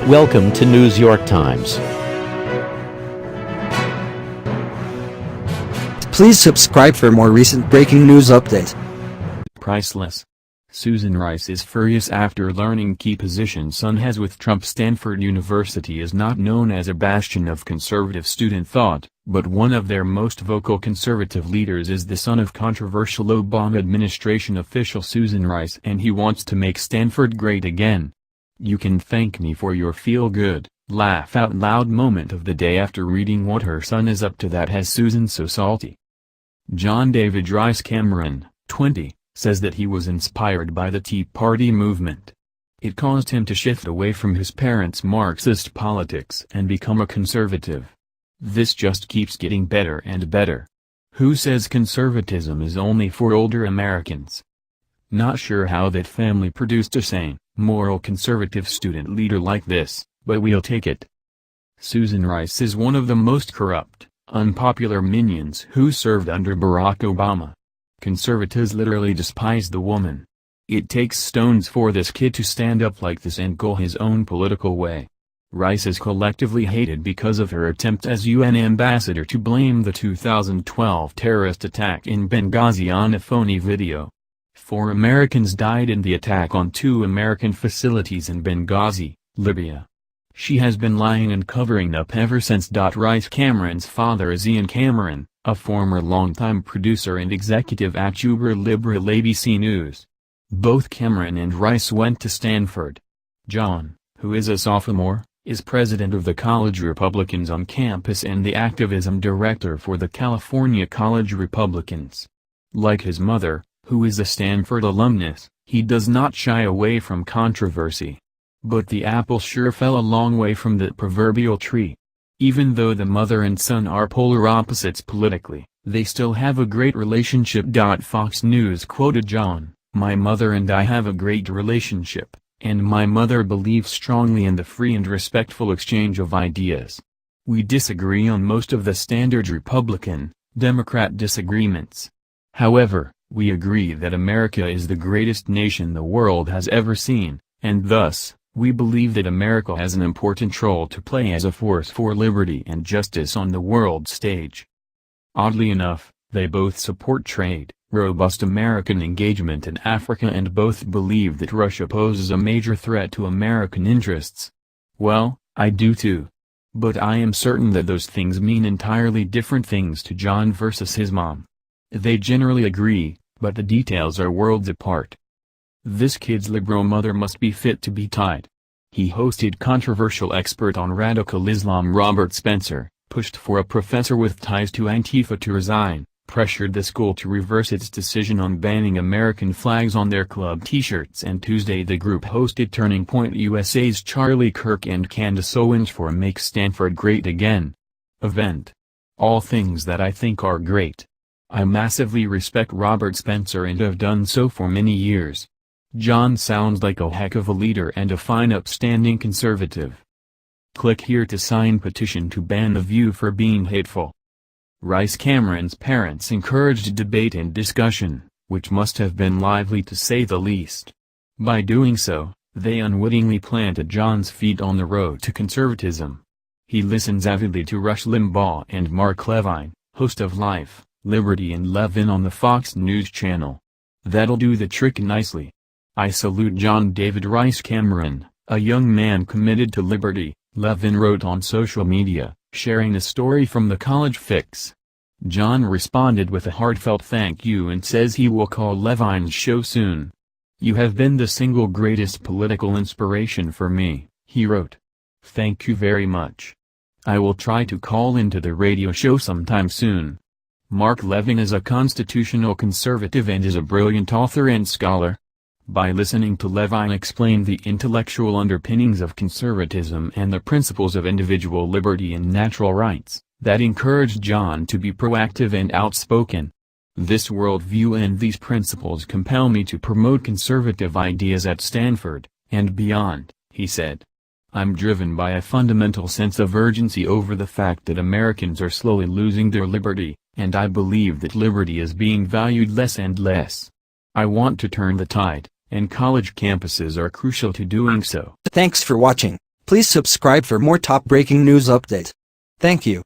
Welcome to News York Times. Please subscribe for more recent breaking news updates. Priceless. Susan Rice is furious after learning key position son has with Trump. Stanford University is not known as a bastion of conservative student thought, but one of their most vocal conservative leaders is the son of controversial Obama administration official Susan Rice, and he wants to make Stanford great again. You can thank me for your feel-good, laugh-out-loud moment of the day after reading what her son is up to that has Susan so salty. John David Rice Cameron, 20, says that he was inspired by the Tea Party movement. It caused him to shift away from his parents' Marxist politics and become a conservative. This just keeps getting better and better. Who says conservatism is only for older Americans? Not sure how that family produced a sane, moral conservative student leader like this, but we'll take it. Susan Rice is one of the most corrupt, unpopular minions who served under Barack Obama. Conservatives literally despise the woman. It takes stones for this kid to stand up like this and go his own political way. Rice is collectively hated because of her attempt as UN ambassador to blame the 2012 terrorist attack in Benghazi on a phony video. 4 Americans died in the attack on 2 American facilities in Benghazi, Libya. She has been lying and covering up ever since. Rice Cameron's father is Ian Cameron, a former longtime producer and executive at Uber Liberal ABC News. Both Cameron and Rice went to Stanford. John, who is a sophomore, is president of the College Republicans on campus and the activism director for the California College Republicans. Like his mother, who is a Stanford alumnus, he does not shy away from controversy. But the apple sure fell a long way from the proverbial tree. Even though the mother and son are polar opposites politically, they still have a great relationship. Fox News quoted John, "My mother and I have a great relationship, and my mother believes strongly in the free and respectful exchange of ideas. We disagree on most of the standard Republican, Democrat disagreements. However, we agree that America is the greatest nation the world has ever seen, and thus, we believe that America has an important role to play as a force for liberty and justice on the world stage." Oddly enough, they both support trade, robust American engagement in Africa, and both believe that Russia poses a major threat to American interests. Well, I do too. But I am certain that those things mean entirely different things to John versus his mom. They generally agree, but the details are worlds apart. This kid's liberal mother must be fit to be tied. He hosted controversial expert on radical Islam Robert Spencer, pushed for a professor with ties to Antifa to resign, pressured the school to reverse its decision on banning American flags on their club t-shirts, and Tuesday the group hosted Turning Point USA's Charlie Kirk and Candace Owens for a Make Stanford Great Again event. All things that I think are great. I massively respect Robert Spencer and have done so for many years. John sounds like a heck of a leader and a fine upstanding conservative. Click here to sign petition to ban The View for being hateful. Rice Cameron's parents encouraged debate and discussion, which must have been lively to say the least. By doing so, they unwittingly planted John's feet on the road to conservatism. He listens avidly to Rush Limbaugh and Mark Levine, host of Life, Liberty and Levin on the Fox News channel. That'll do the trick nicely. I salute John David Rice Cameron, a young man committed to liberty, Levin wrote on social media, sharing a story from the College Fix. John responded with a heartfelt thank you and says he will call Levine's show soon. "You have been the single greatest political inspiration for me," he wrote. "Thank you very much. I will try to call into the radio show sometime soon." Mark Levin is a constitutional conservative and is a brilliant author and scholar. By listening to Levine explain the intellectual underpinnings of conservatism and the principles of individual liberty and natural rights, that encouraged John to be proactive and outspoken. "This worldview and these principles compel me to promote conservative ideas at Stanford, and beyond," he said. "I'm driven by a fundamental sense of urgency over the fact that Americans are slowly losing their liberty, and I believe that liberty is being valued less and less. I want to turn the tide, and college campuses are crucial to doing so." Thanks for watching. Please subscribe for more top breaking news update. Thank you.